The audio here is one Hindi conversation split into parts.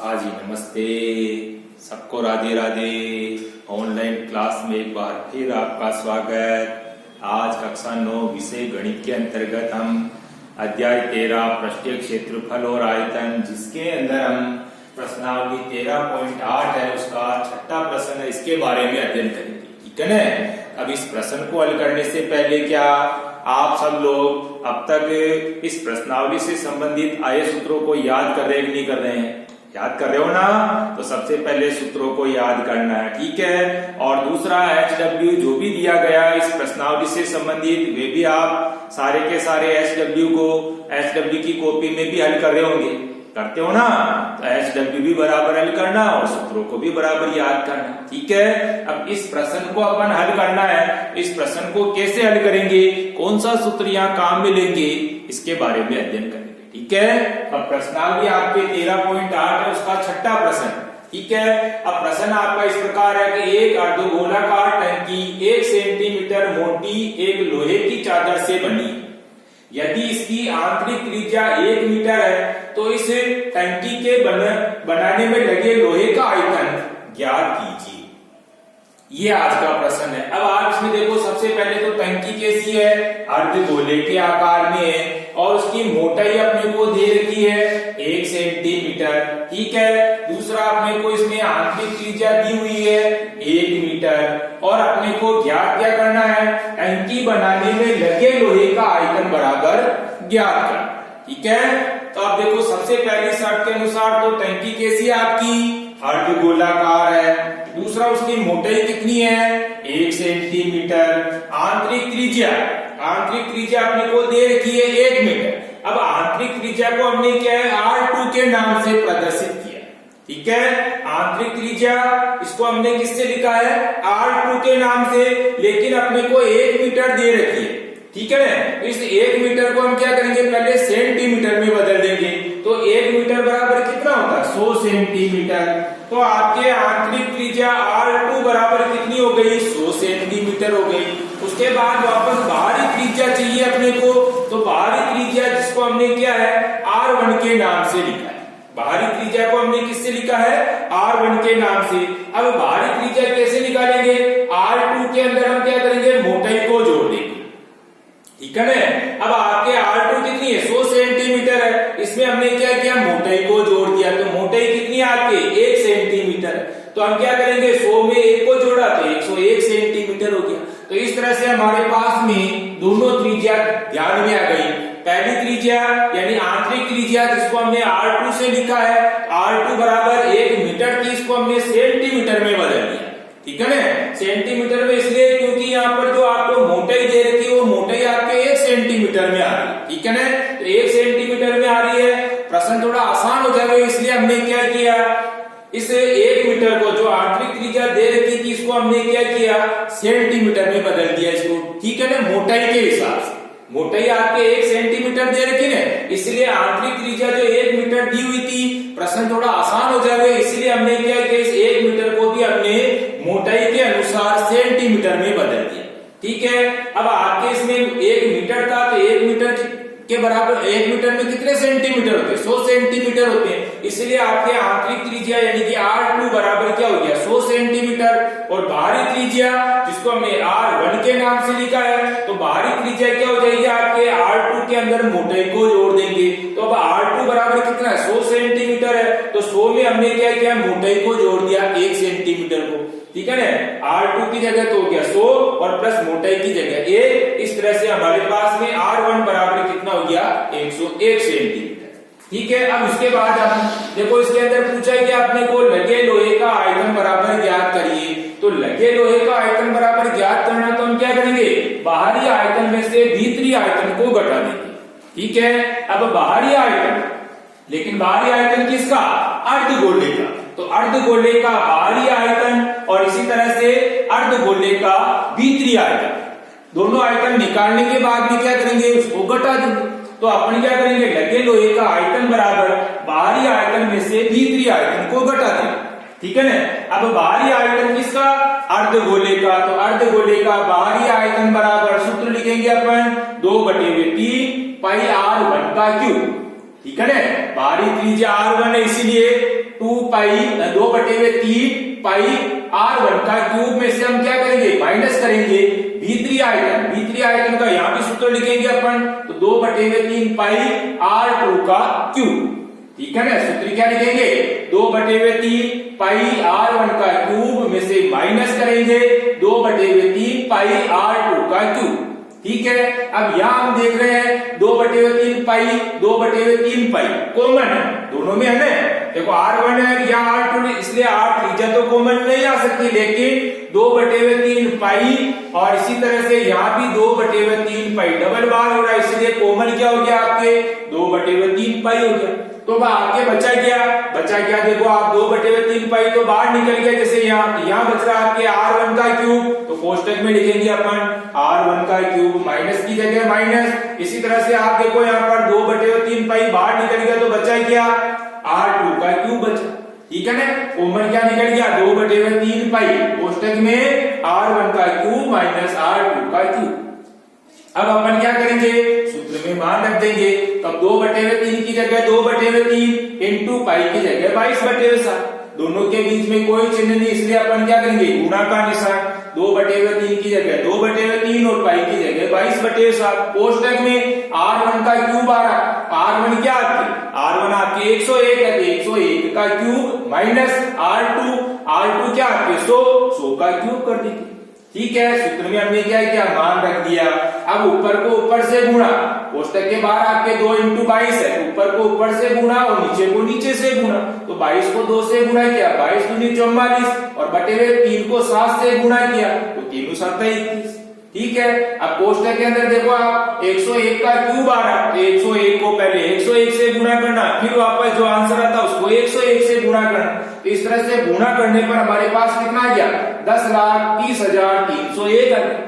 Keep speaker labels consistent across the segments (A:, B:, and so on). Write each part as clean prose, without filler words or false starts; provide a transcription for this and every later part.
A: हाँ जी, नमस्ते सबको, राधे राधे। ऑनलाइन क्लास में एक बार फिर आपका स्वागत। आज कक्षा 9 विषय गणित के अंतर्गत हम अध्याय 13 पृष्ठीय क्षेत्रफल और आयतन, जिसके अंदर हम प्रश्नावली 13.8 है उसका छठा प्रश्न है, इसके बारे में अध्ययन करेंगे। ठीक है ना। अब इस प्रश्न को हल करने से पहले क्या आप सब लोग अब तक इस प्रश्नावली से संबंधित आए सूत्रों को याद कर रहे हैं कि नहीं कर रहे हैं? याद कर रहे हो ना? तो सबसे पहले सूत्रों को याद करना है, ठीक है। और दूसरा HW जो भी दिया गया इस प्रश्नावली से संबंधित, वे भी आप सारे के सारे HW की कॉपी में भी हल कर रहे होंगे, करते हो ना? तो HW भी बराबर हल करना और सूत्रों को भी बराबर याद करना, ठीक है। अब इस प्रश्न को अपन हल करना है। इस प्रश्न को कैसे हल करेंगे, कौन सा सूत्र यहाँ काम में लेंगे, इसके बारे में अध्ययन करेंगे, ठीक है। अब प्रश्नावली आपके 13.8 है उसका छठा प्रश्न, ठीक है। अब प्रश्न आपका इस प्रकार है कि एक अर्धगोलाकार टंकी 1 सेंटीमीटर मोटी एक लोहे की चादर से बनी, यदि इसकी आंतरिक त्रिज्या 1 मीटर है तो इस टंकी के बनाने में लगे लोहे का आयतन ज्ञात कीजिए। ये आज का प्रश्न है। अब आप इसमें देखो, सबसे पहले तो टंकी कैसी है, अर्धगोले के आकार में है और उसकी मोटाई अपने को दे रखी है 1 सेंटीमीटर, ठीक है। दूसरा अपने को इसमें आंतरिक त्रिज्या दी हुई है 1 मीटर और अपने को ज्ञात क्या करना है, टंकी बनाने में लगे लोहे का आयतन बराबर ज्ञात करना, ठीक है। तो आप देखो, सबसे पहली शर्त के अनुसार तो टंकी कैसी है आपकी, अर्धगोलाकार है। दूसरा उसकी मोटाई कितनी है 1 सेंटीमीटर। आंतरिक त्रिज्या अपने को दे रखी है 1 मीटर। अब आंतरिक त्रिज्या को हमने क्या है R2 के नाम से प्रदर्शित किया, ठीक है। आंतरिक त्रिज्या इसको हमने किससे लिखा है, R2 के नाम से, लेकिन अपने को 1 मीटर दे रखी है, ठीक है। इस 1 मीटर को हम क्या करेंगे, पहले सेंटीमीटर में बदल देंगे। तो 1 मीटर बराबर कितना होता है 100 सेंटीमीटर। तो आपके आंतरिक त्रिज्या R2 बराबर कितनी हो गई 100 सेंटीमीटर हो गई। उसके बाद वापस बाहरी त्रिज्या चाहिए अपने को, तो बाहरी त्रिज्या जिसको हमने किया है R1 के नाम से लिखा है। बाहरी त्रिज्या को हमने किससे लिखा है, R1 के नाम से। अब बाहरी त्रिज्या कैसे निकालेंगे, R2 के अंदर हम क्या करेंगे, मोटाई को जोड़ देंगे, ठीक है ना। अब आपके R2 कितनी है 100 सेंटीमीटर है, इसमें हमने क्या किया, मोटाई को जोड़ दिया। तो मोटाई कितनी है आपके 1 सेंटीमीटर। तो हम क्या करेंगे, 100 में 1 को जोड़ा तो 101 सेंटीमीटर हो गया। तो इस तरह से हमारे पास में दोनों त्रिज्या ध्यान में आ गई। पहली त्रिज्या यानी आंतरिक त्रिज्या जिसको हमने R2 से लिखा है, R2 बराबर 1 मीटर थी, इसको हमने सेंटीमीटर में बदल दिया, ठीक है ना। सेंटीमीटर में इसलिए क्योंकि यहाँ पर जो आपको मोटाई दे रखी है वो मोटाई आपके 1 सेंटीमीटर में आ रही है, ठीक है ना। तो 1 सेंटीमीटर में आ रही है, प्रश्न थोड़ा आसान हो जाएगा, इसलिए हमने क्या किया, इस 1 मीटर को जो आंतरिक त्रिज्या दे रखी थी इसको हमने क्या किया, सेंटीमीटर में बदल दिया इसको, ठीक है ना, मोटाई के हिसाब से। मोटाई आपके 1 सेंटीमीटर दे रखी है, इसलिए आंतरिक त्रिज्या जो 1 मीटर दी हुई थी, प्रश्न थोड़ा आसान हो जाएगा, इसलिए हमने क्या किया, इस 1 मीटर को भी हमने मोटाई के अनुसार सेंटीमीटर में बदल दिया, ठीक है। अब आपके इसमें 1 मीटर था, तो 1 मीटर के बराबर 1 मीटर में कितने सेंटीमीटर होते हैं 100 सेंटीमीटर होते हैं, इसलिए आपके आंतरिक त्रिज्या यानी कि R2 बराबर क्या हो गया 100 सेंटीमीटर। और बाहरी त्रिज्या जिसको हमने R1 के नाम से लिखा है, तो बाहरी त्रिज्या क्या हो जाएगी आपके R2 के अंदर मोटाई को जोड़ देंगे। तो अब R2 बराबर कितना है 100 सेंटीमीटर है, तो 100 में हमने क्या किया, मोटाई को जोड़ दिया 1 सेंटीमीटर को, ठीक है ना। R2 की जगह तो हो गया 100 और प्लस मोटाई की जगह 1। इस तरह से हमारे पास में R1 बराबर कितना हो गया 101 सेंटीमीटर, ठीक है। अब इसके बाद हम देखो, इसके अंदर पूछा है कि आपने को लगे लोहे का आयतन बराबर ज्ञात करिए। तो लगे लोहे का आयतन बराबर ज्ञात करना, तो हम क्या करेंगे, बाहरी आयतन में से भीतरी आयतन को घटा देंगे, ठीक है। अब बाहरी आयतन, लेकिन बाहरी आयतन किसका, अर्धगोले का, तो अर्धगोले का बाहरी आयतन और इसी तरह से अर्धगोले का भीतरी आयतन, दोनों आयतन निकालने के बाद में क्या करेंगे, उसको घटा देंगे। तो अपन क्या करेंगे, लगे लोहे का आयतन बराबर बाहरी आयतन में से भीतरी आयतन को घटा देंगे, ठीक है ना। अब बाहरी आयतन किसका, अर्धगोले का, तो अर्धगोले का बाहरी आयतन बराबर सूत्र लिखेंगे अपन 2/3 पाई R1 का क्यूब, ठीक है ना। बाहरी त्रिज्या R1 है, इसीलिए 2/3 पाई r1 का क्यूब में से हम क्या करेंगे, माइनस करेंगे भीतरी आयतन का यहाँ भी सूत्र लिखेंगे अपन, तो 2/3 पाई r2 का क्यूब। ठीक है ना, सूत्र क्या लिखेंगे, 2/3 पाई r1 का क्यूब में से माइनस करेंगे 2/3 पाई r2 का क्यूब। ठीक है, अब यहां हम देख रहे हैं 2/3 पाई कॉमन है, दोनों में है ना, देखो r1 है या r2, इसलिए r त्रिज्या तो कॉमन नहीं आ सकती, लेकिन 2/3 पाई और इसी तरह से यहाँ भी 2/3 पाई डबल बार हो रहा है, इसलिए कॉमन क्या हो गया आपके 2/3 पाई हो गया। तो आपके बचा क्या देखो आप 2/3 पाई तो बाहर निकल गया, जैसे यहाँ बच रहा आपके r1 का क्यूब, तो कोष्टक में लिखेंगे अपन r1 का क्यूब माइनस की जगह माइनस। इसी तरह से आप देखो यहाँ पर 2/3 पाई बाहर निकल गया, तो बचा क्या r2 का क्यूब बचा। ठीक है ना, कॉमन क्या निकल गया 2/3 पाई, कोष्टक में r1 का क्यूब माइनस r2 का क्यूब। अब अपन क्या करेंगे, सूत्र में मान रख देंगे, तब 2/3 की जगह 2/3 इंटू पाई की जगह 22/7, दोनों के बीच में कोई चिन्ह नहीं, इसलिए अपन क्या करेंगे गुणा का निशान, 2/3 की जगह 2/3 और पाई की जगह 22/7। कोष्टक में r1 का क्यूब आ रहा, r1 क्या आपके 101 है, 101 का क्यूब माइनस r2 क्या आपके 100 का क्यूब कर दीजिए। ठीक है, सूत्र में हमने क्या मान रख दिया। अब ऊपर को ऊपर से गुणा, कोष्टक के बाहर आपके 2 × 22 है, ऊपर को ऊपर से गुणा और नीचे को नीचे से गुणा, तो 22 को 2 से गुणा किया, 22 दूनी 44 और बटे हुए 3 को 7 से गुणा किया, तो 3 7 21। ठीक है, अब कोष्टक के अंदर देखो आप 101 का क्यूब आ रहा, तो 101 को पहले 101 से गुणा करना, फिर वापस जो आंसर आता उसको 101 से गुणा करना, तो इस तरह से गुणा करने पर हमारे पास कितना आ गया 10,30,301 आ गया।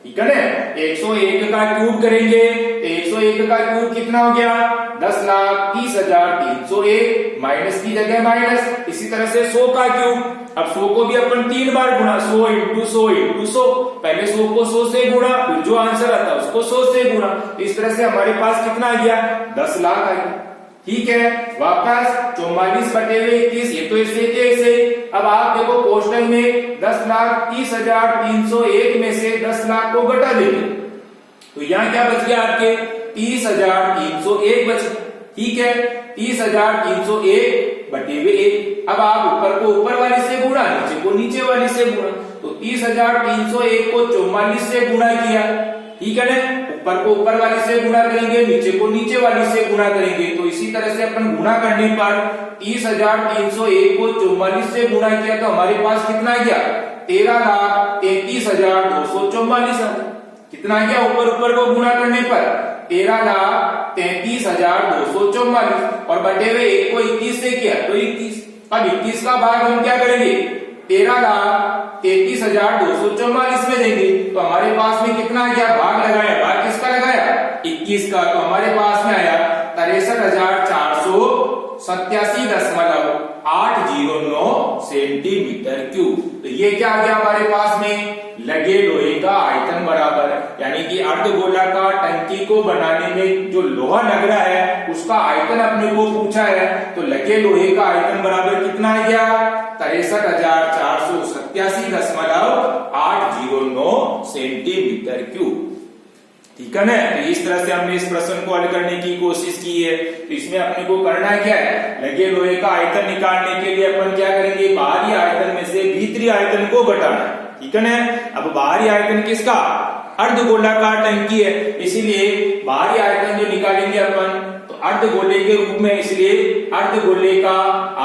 A: ठीक है ना, 101 का क्यूब करेंगे तो 101 का क्यूब कितना हो गया 10,30,301 माइनस की जगह माइनस। इसी तरह से 100 का क्यूब, अब 100 को भी अपन 3 बार गुणा, 100 × 100 × 100, पहले 100 को 100 से गुणा, फिर जो आंसर आता है उसको 100 से गुणा, तो इस तरह से हमारे पास कितना आ गया 10 लाख आ गया। ठीक है, वापस 44/21, ये तो ऐसे। अब आप देखो कोष्टक में 10,30,301 में से 10 लाख को घटा देंगे, तो यहाँ क्या बच गया आपके 30,301 बच गया। ठीक है, 30,301/1। अब आप ऊपर को ऊपर वाली से गुणा, नीचे को नीचे वाली से गुणा, तो 30,301 को 44 से गुणा किया। ठीक है ना, ऊपर को ऊपर वाली से गुणा करेंगे, नीचे को नीचे वाली से गुणा करेंगे, तो इसी तरह से अपन गुणा करने पर 30,301 को 44 से गुणा किया, तो हमारे पास कितना आ गया 13,33,244 आ गया। कितना आ गया ऊपर को गुणा करने पर 13,33,244 और बटे हुए 1 को 21 से किया तो 21। अब 21 का भाग हम क्या करेंगे 13,33,244 में देंगे, तो हमारे पास में कितना आ गया भाग लगाया, भाग किसका लगाया 21 का, तो हमारे पास में आया 63,487.809 सेंटीमीटर क्यूब। तो ये क्या आ गया हमारे पास में लगे लोहे का आयतन बराबर, यानी कि अर्धगोलाकार टंकी को बनाने में जो लोहा लग रहा है उसका आयतन अपने को पूछा है, तो लगे लोहे का आयतन बराबर कितना आ गया 63,487.809 सेंटीमीटर क्यूब। ठीक है ना, तो इस तरह से हमने इस प्रश्न को हल करने की कोशिश की है। तो इसमें अपने को करना क्या है, लगे लोहे का आयतन निकालने के लिए अपन क्या करेंगे बाहरी आयतन में से भीतरी आयतन को घटाना। ठीक है ना, अब बाहरी आयतन किसका अर्धगोलाकार टंकी है, इसीलिए बाहरी आयतन जो निकालेंगे अपन तो अर्धगोले के रूप में, इसलिए अर्धगोले का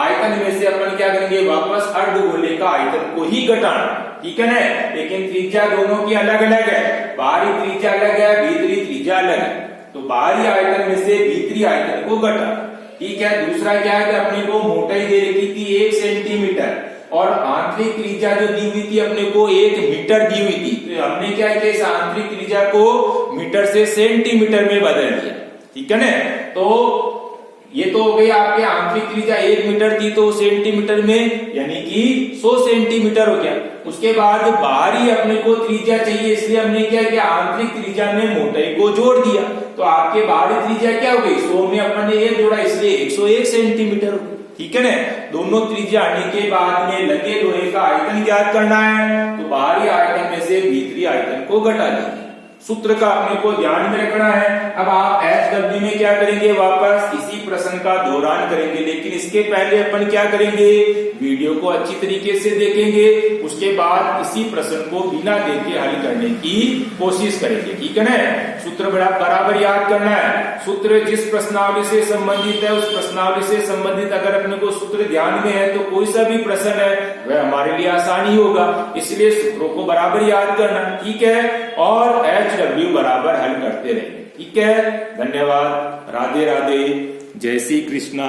A: आयतन में से अपन क्या करेंगे वापस अर्धगोले का आयतन को ही घटाना। ठीक है ना, लेकिन त्रिज्या दोनों की अलग अलग है, बाहरी त्रिज्या अलग है, भीतरी त्रिज्या अलग है, तो बाहरी आयतन में से भीतरी आयतन को घटाना। ठीक है, दूसरा क्या है कि अपने को मोटाई दे रखी थी 1 सेंटीमीटर और आंतरिक त्रिज्या जो दी हुई थी अपने को 1 मीटर दी हुई थी, तो हमने क्या किया इस आंतरिक त्रिज्या को मीटर से सेंटीमीटर में बदल दिया। ठीक है ना, तो ये तो हो गई आपके आंतरिक त्रिज्या 1 मीटर थी तो सेंटीमीटर में यानी कि 100 सेंटीमीटर हो गया। उसके बाद बाहरी अपने को त्रिज्या चाहिए, इसलिए हमने क्या किया आंतरिक त्रिज्या में मोटाई को जोड़ दिया, तो आपके बाहरी त्रिज्या क्या हो गई 100 में अपन ने 1 जोड़ा, इसलिए 101 सेंटीमीटर हो गई। ठीक है ना। दोनों त्रिज्या आने के बाद में लगे लोहे का आयतन ज्ञात करना है, तो बाहरी आयतन में से भीतरी आयतन को घटा देंगे। सूत्र का अपने को ध्यान में रखना है। अब आप HW में क्या करेंगे, वापस इसी प्रश्न का दोहरान करेंगे, लेकिन इसके पहले अपन क्या करेंगे, वीडियो को अच्छी तरीके से देखेंगे, उसके बाद इसी प्रश्न को बिना देखे हल करने की कोशिश करेंगे, ठीक है ना। सूत्र बराबर याद करना है। सूत्र जिस प्रश्नावली से संबंधित है उस प्रश्नावली से संबंधित अगर अपने को सूत्र ध्यान में है तो कोई सा भी प्रश्न है वह हमारे लिए आसानी होगा, इसलिए सूत्रों को बराबर याद करना, ठीक है। और HW बराबर हल करते रहेंगे, ठीक है। धन्यवाद, राधे राधे, जय श्री कृष्णा।